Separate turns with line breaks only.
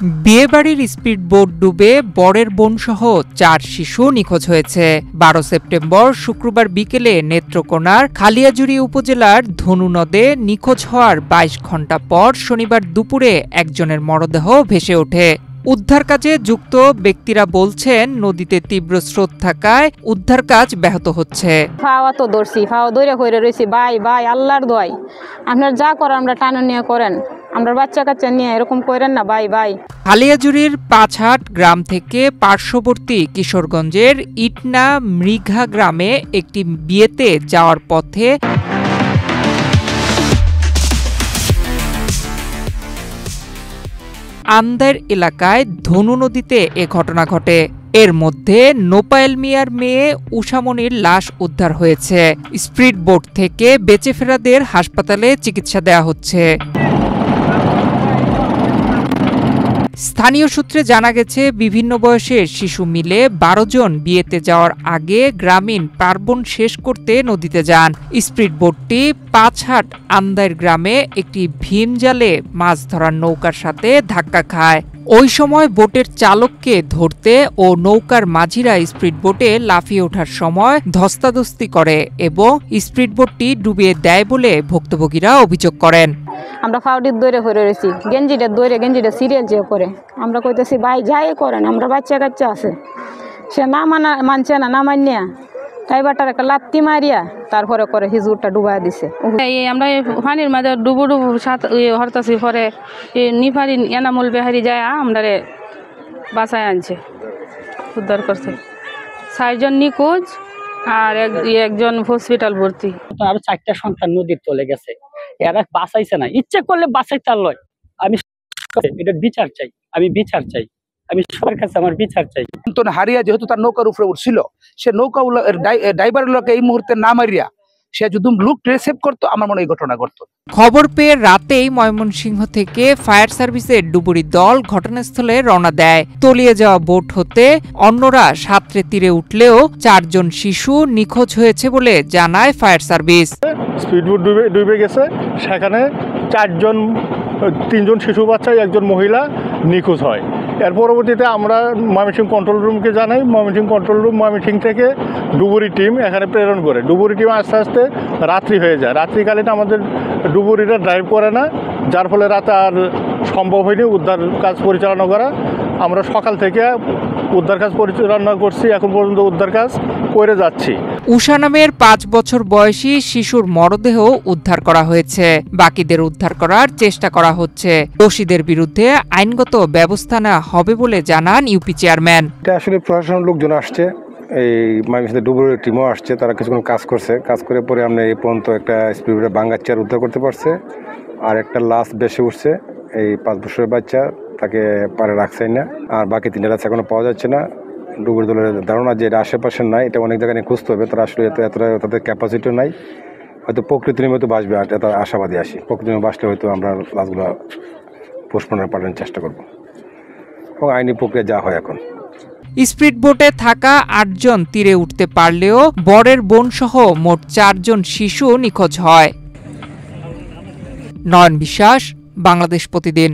বিয়েবাড়ির স্পিডবোট ডুবে বরের বোনসহ ৪ শিশু নিখোঁজ হয়েছে। ১২ সেপ্টেম্বর শুক্রবার বিকেলে নেত্রকোনার খালিয়াজুড়ি উপজেলার ধনু নদে নিখোঁজ হওয়ার ২২ ঘণ্টা পর শনিবার দুপুরে একজনের মরদেহ ভেসে ওঠে। উদ্ধার কাজে যুক্ত ব্যক্তিরা বলছেন, নদীতে তীব্র স্রোত থাকায় উদ্ধার কাজ ব্যাহত হচ্ছে।
ফাওয়া তো ধরছি, ফাওয়া ধরে হয়ে রয়েছি। ভাই আল্লাহর দোয়াই, আপনার যা করেন আমরা টানা নিয়ে করেন, আমরা বাচ্চা কাচ্চা নিয়ে এরকম করেন না ভাই।
খালিয়াজুড়ির পাঁচহাট গ্রাম থেকে পার্শ্ববর্তী কিশোরগঞ্জের ইটনা মৃঘা গ্রামে একটি বিয়েতে যাওয়ার পথে আন্দার এলাকায় ধনু নদীতে এ ঘটনা ঘটে। এর মধ্যে নোপায়েল মিয়ার মেয়ে উষামণির লাশ উদ্ধার হয়েছে। স্পিড বোট থেকে বেঁচে ফেরাদের হাসপাতালে চিকিৎসা দেওয়া হচ্ছে। স্থানীয় সূত্রে জানা গেছে, বিভিন্ন বয়সের শিশু মিলে ১২ জন বিয়েতে যাওয়ার আগে গ্রামীণ পার্বণ শেষ করতে নদীতে যান। স্পিড বোটটি পাঁচহাট আন্দার গ্রামে একটি ভীম জালে মাছ ধরার নৌকার সাথে ধাক্কা খায়। ওই সময় বোটের চালককে ধরতে ও নৌকার মাঝিরা স্পিড বোটে লাফিয়ে ওঠার সময় ধস্তাধস্তি করে এবং স্পিড বোটটি ডুবিয়ে দেয় বলে ভুক্তভোগীরা অভিযোগ করেন।
আমরা ফাউডির দৌড়ে হয়ে রয়েছি, গেঞ্জিটা সিরিয়াল যে করে আমরা কইতেছি ভাই যাই করেন, আমরা বাচ্চা কাচ্চা আছে। সে না মানছে না, না মানিয়া ড্রাইভারটার একটা লাত্তি মারিয়া তারপরে করে হিজুরটা ডুবাই দিছে। আমরা পানির মাঝে ডুবু হরতাছি, পরে নিফারি এনামুল বেহারি যায় আমরা বাসায় আনছে, উদ্ধার করছে। ৬ জন নিখোঁজ আর একজন হসপিটাল ভর্তি।
আর ৪টা সন্তান নদীর চলে গেছে, এরা বাঁচাইছে না, ইচ্ছে করলে বাঁচাইতে লয়। আমি এটা বিচার চাই, আমি সবার কাছে আমার বিচার চাই।
হারিয়া যেহেতু তার নৌকার উপরে উঠছিল, সে নৌকা ড্রাইভার লোকে এই মুহূর্তে না মারিয়া সে যদি লুক রিসিভ করতো, আমার মনে এই ঘটনা ঘটতো।
খবর পেয়ে রাতেই ময়মনসিংহ থেকে ফায়ার সার্ভিসের ডুবুরি দল ঘটনাস্থলে রওনা দেয়। তলিয়ে যাওয়া বোট হতে অন্যরা সাঁতরে তীরে উঠলেও ৪ জন শিশু নিখোঁজ হয়েছে বলে জানায় ফায়ার সার্ভিস।
স্পিডবোট ডুবে গেছে, সেখানে 3 জন শিশু বাচ্চা, 1 জন মহিলা নিখোঁজ হয়। এর পরবর্তীতে আমরা ময়মনসিংহ কন্ট্রোল রুমকে জানাই। ময়মনসিংহ কন্ট্রোল রুম ময়মনসিংহ থেকে ডুবুরি টিম এখানে প্রেরণ করে। ডুবুরি টিম আস্তে আস্তে রাত্রি হয়ে যায়। রাত্রিকালীন আমাদের ডুবুরিটা ড্রাইভ করে না, যার ফলে রাতে আর সম্ভব হয়নি উদ্ধার কাজ পরিচালনা করা। আমরা সকাল থেকে উদ্ধার কাজ পরিচালনা করছি, এখন পর্যন্ত উদ্ধার কাজ করে যাচ্ছি।
উষা নামের ৫ বছর বয়সী শিশুর মরদেহ উদ্ধার করা হয়েছে। বাকিদের উদ্ধার করার চেষ্টা করা হচ্ছে। দোষীদের বিরুদ্ধে আইনগত ব্যবস্থা নেওয়া হবে বলে জানান ইউপি চেয়ারম্যান।
এটা আসলে প্রশাসনের লোকজন আসছে, এই ময়মনসিংহ ডুবুরি টিমও আসছে, তারা কিছুক্ষণ কাজ করছে। কাজ করে পরে আমরা এই পর্যন্ত একটা স্পিডবোটে বাঙ্গার চেয়ার উদ্ধার করতে পারছে। আর একটা লাশ বেশি উঠছে, এই 5 বছরের বাচ্চা, তাকে পারে রাখছেই না। আর বাকি 3টা লাশ এখনো পাওয়া যাচ্ছে না। ডুবুরি দলের ধারণা যে এটা আশেপাশে নাই, এটা অনেক জায়গায় খুঁজতে হবে। তারা আসলে এতটা তাদের ক্যাপাসিটিও নাই, হয়তো প্রকৃতির মতো বাঁচবে। আর এটা আশাবাদী আসি, প্রকৃতির বাঁচলে হয়তো আমরা লাশগুলো পোস্টমর্টম পাঠানোর চেষ্টা করব এবং আইনি প্রক্রিয়া যা হয়। এখন
স্পিড বোটে থাকা ৮ জন তীরে উঠতে পারলেও বরের বোন সহ মোট ৪ জন শিশু নিখোঁজ হয়। নয়ন বিশ্বাস, বাংলাদেশ প্রতিদিন।